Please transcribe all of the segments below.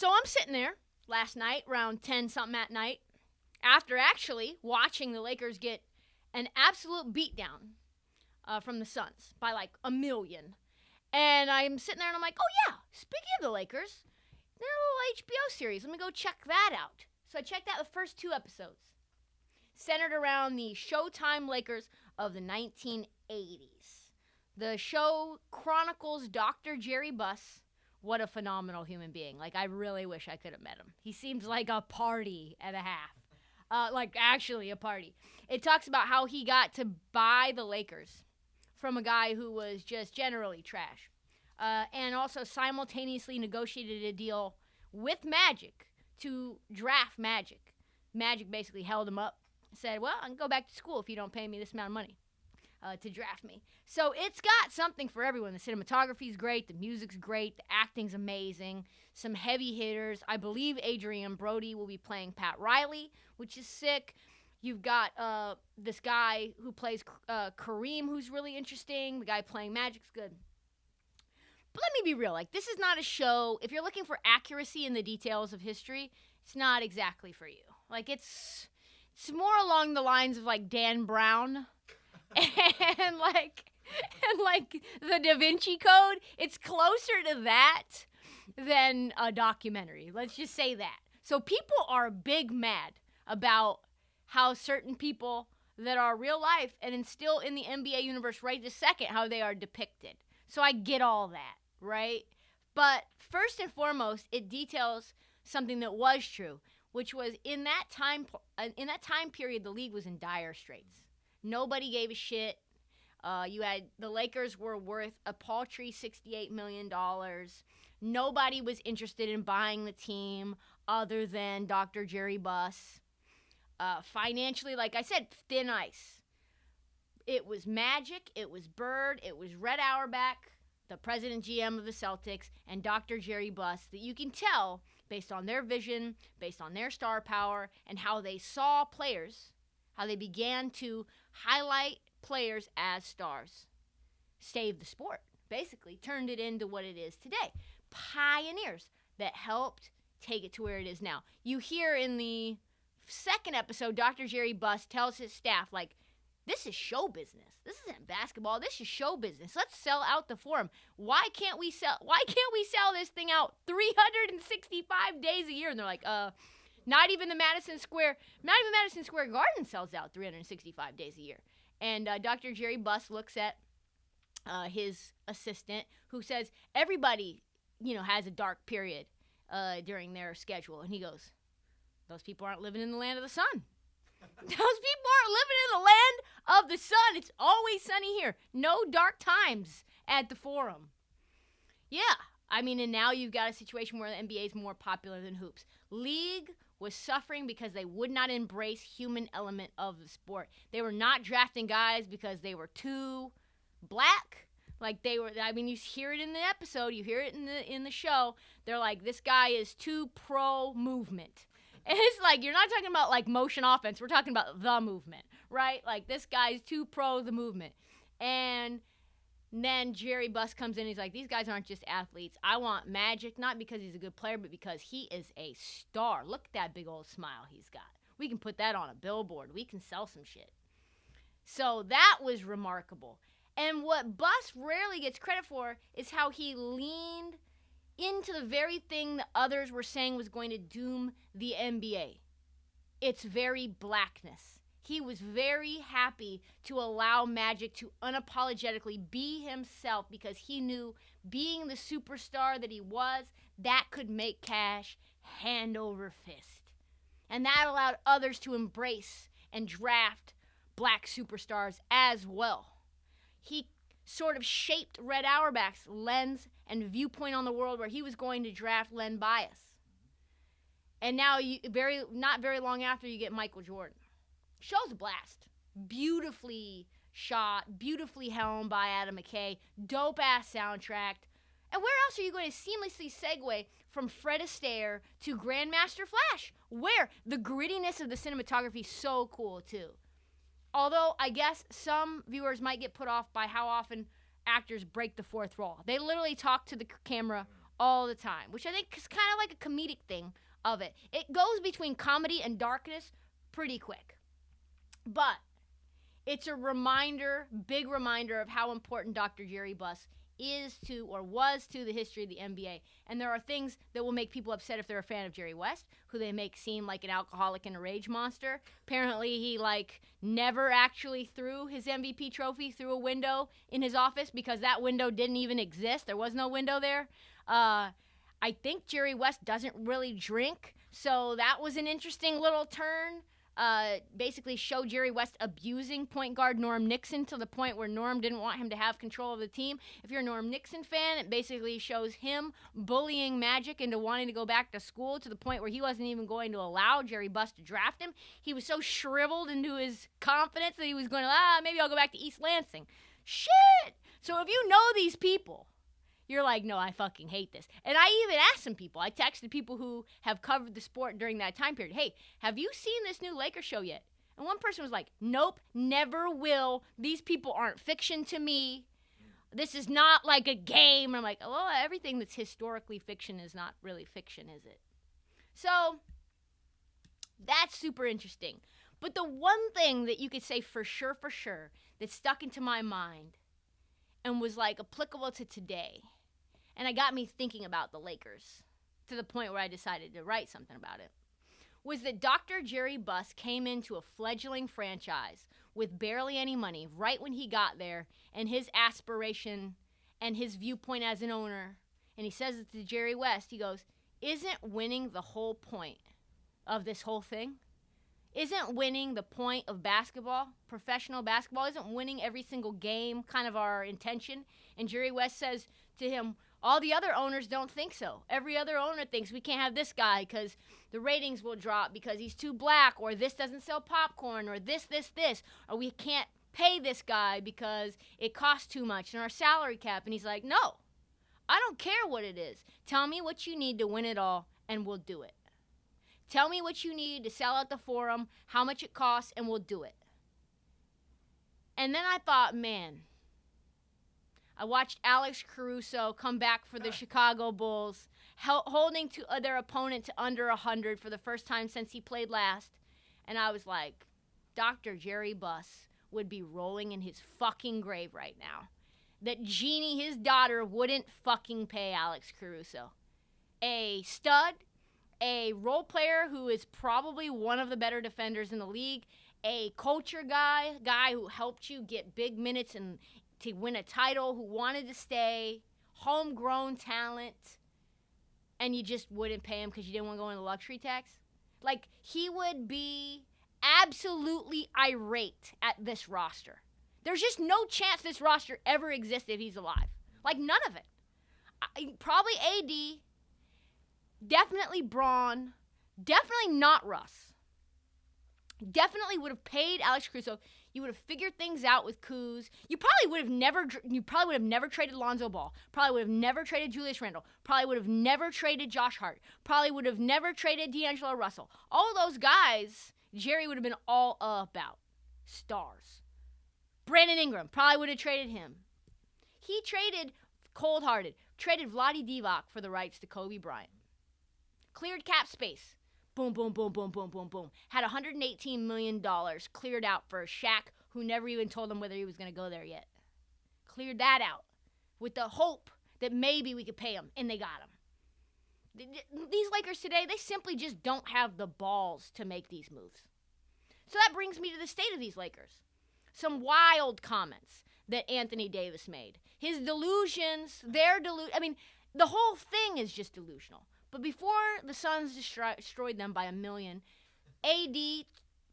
So I'm sitting there last night around 10-something at night after actually watching the Lakers get an absolute beatdown from the Suns by like 1 million. And I'm sitting there and I'm like, oh yeah, speaking of the Lakers, there's a little HBO series. Let me go check that out. So I checked out the first 2 episodes, centered around the Showtime Lakers of the 1980s. The show chronicles Dr. Jerry Buss. What a phenomenal human being. Like, I really wish I could have met him. He seems like a party and a half. Like, actually a party. It talks about how he got to buy the Lakers from a guy who was just generally trash. And also simultaneously negotiated a deal with Magic to draft Magic. Magic basically held him up, said, well, I can go back to school if you don't pay me this amount of money to draft me. So it's got something for everyone. The cinematography's great, the music's great, the acting's amazing, some heavy hitters. I believe Adrian Brody will be playing Pat Riley, which is sick. You've got this guy who plays Kareem, who's really interesting. The guy playing Magic's good. But let me be real. Like, this is not a show. If you're looking for accuracy in the details of history, it's not exactly for you. Like, it's more along the lines of, like, Dan Brown and like the Da Vinci Code. It's closer to that than a documentary. Let's just say that. So people are big mad about how certain people that are real life and still in the NBA universe right this second, how they are depicted. So I get all that, right? But first and foremost, it details something that was true, which was in that time period, the league was in dire straits. Nobody gave a shit. The Lakers were worth a paltry $68 million. Nobody was interested in buying the team other than Dr. Jerry Buss. Financially, like I said, thin ice. It was Magic, it was Bird, it was Red Auerbach, the president GM of the Celtics, and Dr. Jerry Buss, that you can tell based on their vision, based on their star power, and how they saw players, how they began to highlight players as stars. Saved the sport, basically. Turned it into what it is today. Pioneers that helped take it to where it is now. You hear in the second episode, Dr. Jerry Buss tells his staff, like, this is show business. This isn't basketball. This is show business. Let's sell out the Forum. Why can't we sell this thing out 365 days a year? And they're like, not even Madison Square Garden sells out 365 days a year. And Dr. Jerry Buss looks at his assistant, who says everybody, has a dark period during their schedule. And he goes, those people aren't living in the land of the sun. Those people aren't living in the land of the sun. It's always sunny here. No dark times at the Forum. Yeah. And now you've got a situation where the NBA is more popular than hoops. League was suffering because they would not embrace human element of the sport. They were not drafting guys because they were too black. Like they were, you hear it in the episode, you hear it in the show. They're like, this guy is too pro movement. And it's like, you're not talking about like motion offense. We're talking about the movement, right? Like this guy's too pro the movement. And then Jerry Buss comes in. He's like, these guys aren't just athletes. I want Magic, not because he's a good player, but because he is a star. Look at that big old smile he's got. We can put that on a billboard. We can sell some shit. So that was remarkable. And what Buss rarely gets credit for is how he leaned into the very thing that others were saying was going to doom the NBA. Its very blackness. He was very happy to allow Magic to unapologetically be himself because he knew being the superstar that he was, that could make cash hand over fist. And that allowed others to embrace and draft black superstars as well. He sort of shaped Red Auerbach's lens and viewpoint on the world where he was going to draft Len Bias. And now, not very long after, you get Michael Jordan. Show's a blast. Beautifully shot, beautifully helmed by Adam McKay, dope-ass soundtrack. And where else are you going to seamlessly segue from Fred Astaire to Grandmaster Flash? Where the grittiness of the cinematography is so cool, too. Although, I guess some viewers might get put off by how often actors break the fourth wall. They literally talk to the camera all the time, which I think is kind of like a comedic thing of it. It goes between comedy and darkness pretty quick. But it's a reminder, big reminder of how important Dr. Jerry Buss is to or was to the history of the NBA. And there are things that will make people upset if they're a fan of Jerry West, who they make seem like an alcoholic and a rage monster. Apparently he never actually threw his MVP trophy through a window in his office because that window didn't even exist. There was no window there. I think Jerry West doesn't really drink, so that was an interesting little turn. Basically showed Jerry West abusing point guard Norm Nixon to the point where Norm didn't want him to have control of the team. If you're a Norm Nixon fan, it basically shows him bullying Magic into wanting to go back to school to the point where he wasn't even going to allow Jerry Buss to draft him. He was so shriveled into his confidence that he was going to, maybe I'll go back to East Lansing. Shit! So if you know these people, you're like, no, I fucking hate this. And I even asked some people. I texted people who have covered the sport during that time period. Hey, have you seen this new Lakers show yet? And one person was like, nope, never will. These people aren't fiction to me. This is not like a game. And I'm like, well, everything that's historically fiction is not really fiction, is it? So that's super interesting. But the one thing that you could say for sure, that stuck into my mind and was applicable to today, and it got me thinking about the Lakers to the point where I decided to write something about it, was that Dr. Jerry Buss came into a fledgling franchise with barely any money right when he got there, and his aspiration and his viewpoint as an owner, and he says it to Jerry West, he goes, isn't winning the whole point of this whole thing? Isn't winning the point of basketball, professional basketball, isn't winning every single game kind of our intention? And Jerry West says to him, all the other owners don't think so. Every other owner thinks we can't have this guy because the ratings will drop because he's too black, or this doesn't sell popcorn, or this, or we can't pay this guy because it costs too much in our salary cap. And he's like, no, I don't care what it is. Tell me what you need to win it all, and we'll do it. Tell me what you need to sell out the Forum, how much it costs, and we'll do it. And then I thought, man, I watched Alex Caruso come back for the Chicago Bulls, holding to their opponent to under 100 for the first time since he played last. And I was like, Dr. Jerry Buss would be rolling in his fucking grave right now. That Jeannie, his daughter, wouldn't fucking pay Alex Caruso. A stud, a role player who is probably one of the better defenders in the league, a culture guy who helped you get big minutes and to win a title, who wanted to stay, homegrown talent, and you just wouldn't pay him because you didn't want to go into luxury tax? He would be absolutely irate at this roster. There's just no chance this roster ever exists if he's alive. None of it. Probably AD, definitely Braun, definitely not Russ. Definitely would have paid Alex Caruso. You would have figured things out with Kuz. You probably would have never traded Lonzo Ball. Probably would have never traded Julius Randle. Probably would have never traded Josh Hart. Probably would have never traded D'Angelo Russell. All of those guys, Jerry would have been all about. Stars. Brandon Ingram, probably would have traded him. He traded cold-hearted, traded Vlade Divac for the rights to Kobe Bryant. Cleared cap space. Boom, boom, boom, boom, boom, boom, boom. Had $118 million cleared out for Shaq, who never even told him whether he was going to go there yet. Cleared that out with the hope that maybe we could pay him, and they got him. These Lakers today, they simply just don't have the balls to make these moves. So that brings me to the state of these Lakers. Some wild comments that Anthony Davis made. His delusions, the whole thing is just delusional. But before the Suns destroyed them by 1 million, AD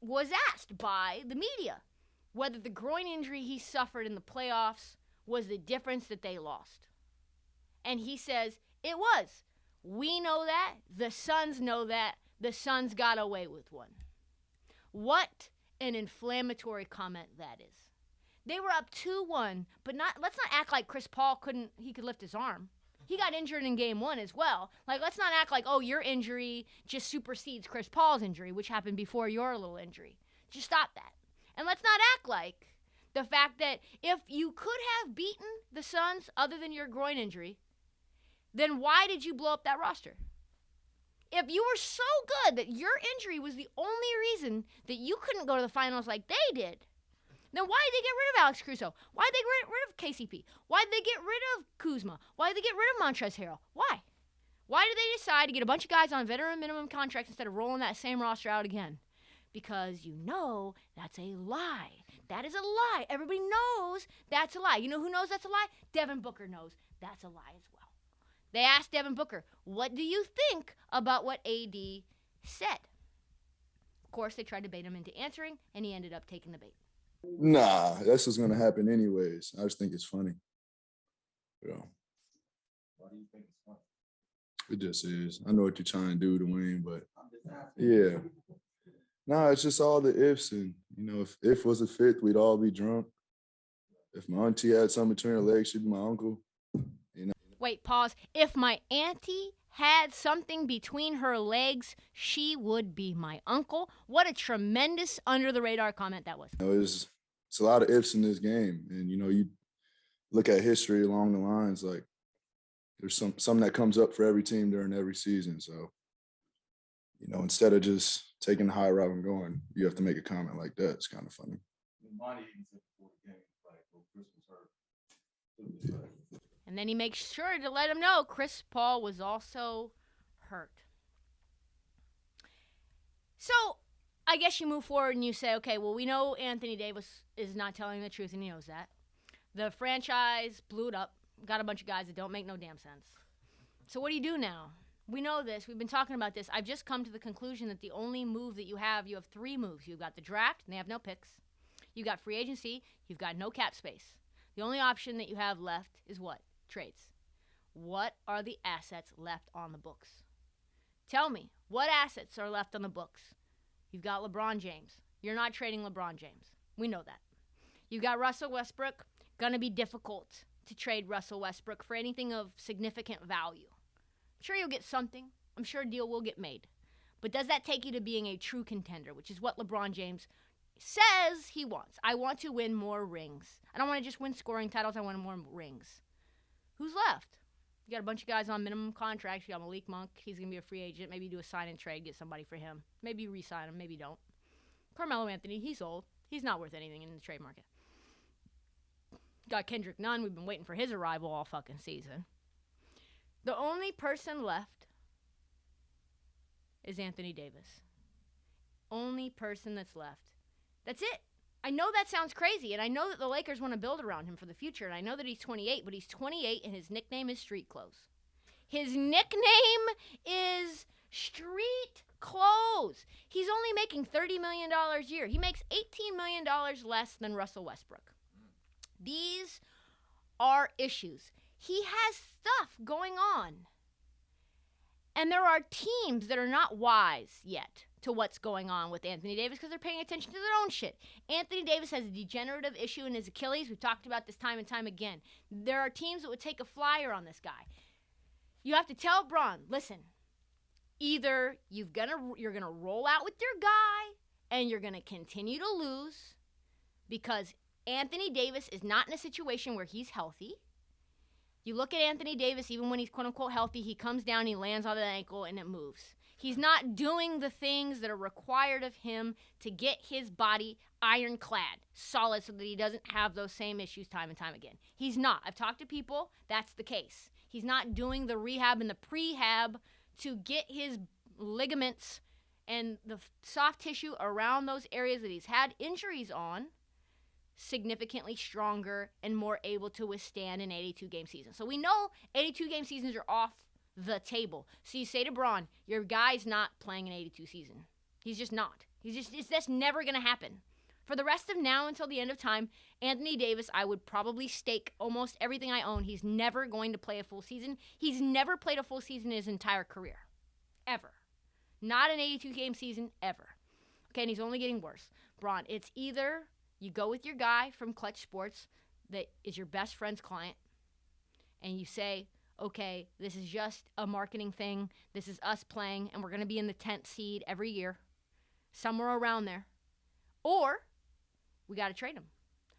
was asked by the media whether the groin injury he suffered in the playoffs was the difference that they lost. And he says, it was. We know that. The Suns know that. The Suns got away with one. What an inflammatory comment that is. They were up 2-1, but let's not act like Chris Paul could lift his arm. He got injured in game 1 as well. Let's not act like, oh, your injury just supersedes Chris Paul's injury, which happened before your little injury. Just stop that. And let's not act like the fact that if you could have beaten the Suns other than your groin injury, then why did you blow up that roster? If you were so good that your injury was the only reason that you couldn't go to the finals like they did, then why did they get rid of Alex Caruso? Why did they get rid of KCP? Why did they get rid of Kuzma? Why did they get rid of Montrezl Harrell? Why? Why did they decide to get a bunch of guys on veteran minimum contracts instead of rolling that same roster out again? Because you know that's a lie. That is a lie. Everybody knows that's a lie. You know who knows that's a lie? Devin Booker knows that's a lie as well. They asked Devin Booker, what do you think about what AD said? Of course, they tried to bait him into answering, and he ended up taking the bait. Nah, that's what's going to happen anyways. I just think it's funny. Yeah. Why do you think it's funny? It just is. I know what you're trying to do to win, but yeah. Nah, it's just all the ifs. And, you know, if was a fifth, we'd all be drunk. If my auntie had something between her legs, she'd be my uncle. You know. Wait, pause. If my auntie had something between her legs, she would be my uncle. What a tremendous under-the-radar comment that was. You know, it's a lot of ifs in this game. And, you know, you look at history along the lines, like there's something that comes up for every team during every season. So, you know, instead of just taking the high route and going, you have to make a comment like that. It's kind of funny. Monty even said before the game, like, well, Chris was hurt. And then he makes sure to let him know Chris Paul was also hurt. So I guess you move forward and you say, okay, well, we know Anthony Davis is not telling the truth, and he knows that. The franchise blew it up, got a bunch of guys that don't make no damn sense. So what do you do now? We know this. We've been talking about this. I've just come to the conclusion that the only move that you have three moves. You've got the draft, and they have no picks. You've got free agency. You've got no cap space. The only option that you have left is what? Trades. What are the assets left on the books? Tell me, what assets are left on the books? You've got LeBron James. You're not trading LeBron James. We know that. You've got Russell Westbrook. Gonna be difficult to trade Russell Westbrook for anything of significant value. I'm sure you'll get something. I'm sure a deal will get made. But does that take you to being a true contender, which is what LeBron James says he wants? I want to win more rings. I don't want to just win scoring titles. I want more rings. Who's left? You got a bunch of guys on minimum contracts. You got Malik Monk. He's going to be a free agent. Maybe do a sign and trade, get somebody for him. Maybe re-sign him. Maybe don't. Carmelo Anthony, he's old. He's not worth anything in the trade market. Got Kendrick Nunn. We've been waiting for his arrival all fucking season. The only person left is Anthony Davis. Only person that's left. That's it. I know that sounds crazy, and I know that the Lakers want to build around him for the future, and I know that he's 28, but he's 28, and his nickname is Street Clothes. His nickname is Street Clothes. He's only making $30 million a year. He makes $18 million less than Russell Westbrook. These are issues. He has stuff going on. And there are teams that are not wise yet to what's going on with Anthony Davis because they're paying attention to their own shit. Anthony Davis has a degenerative issue in his Achilles. We've talked about this time and time again. There are teams that would take a flyer on this guy. You have to tell Braun, listen, either you're gonna roll out with your guy and you're gonna continue to lose because Anthony Davis is not in a situation where he's healthy. You look at Anthony Davis, even when he's quote-unquote healthy, he comes down, he lands on the ankle, and it moves. He's not doing the things that are required of him to get his body ironclad, solid, so that he doesn't have those same issues time and time again. He's not. I've talked to people. That's the case. He's not doing the rehab and the prehab to get his ligaments and the soft tissue around those areas that he's had injuries on significantly stronger and more able to withstand an 82-game season. So we know 82-game seasons are off the table. So you say to Braun, your guy's not playing an 82 season. He's just not. That's never going to happen. For the rest of now until the end of time, Anthony Davis, I would probably stake almost everything I own. He's never going to play a full season. He's never played a full season in his entire career. Ever. Not an 82-game season, ever. Okay, and he's only getting worse. Braun, it's either you go with your guy from Clutch Sports that is your best friend's client, and you say, okay, this is just a marketing thing. This is us playing, and we're going to be in the 10th seed every year, somewhere around there. Or we got to trade him.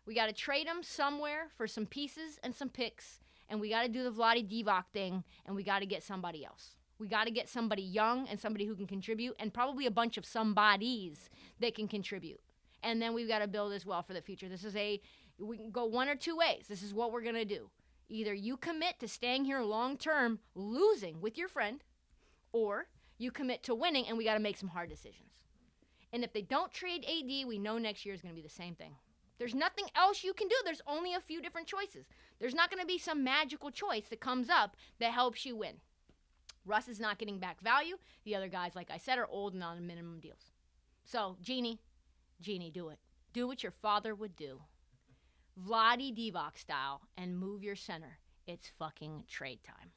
We got to trade him somewhere for some pieces and some picks and we got to do the Vlade Divac thing, and we got to get somebody else. We got to get somebody young and somebody who can contribute, and probably a bunch of somebodies that can contribute. And then we've got to build as well for the future. We can go one or two ways. This is what we're going to do. Either you commit to staying here long term, losing with your friend, or you commit to winning, and we got to make some hard decisions. And if they don't trade AD, we know next year is going to be the same thing. There's nothing else you can do. There's only a few different choices. There's not going to be some magical choice that comes up that helps you win. Russ is not getting back value. The other guys, like I said, are old and on minimum deals. So, Jeannie, do it. Do what your father would do. Vlade Divac style, and move your center. It's fucking trade time.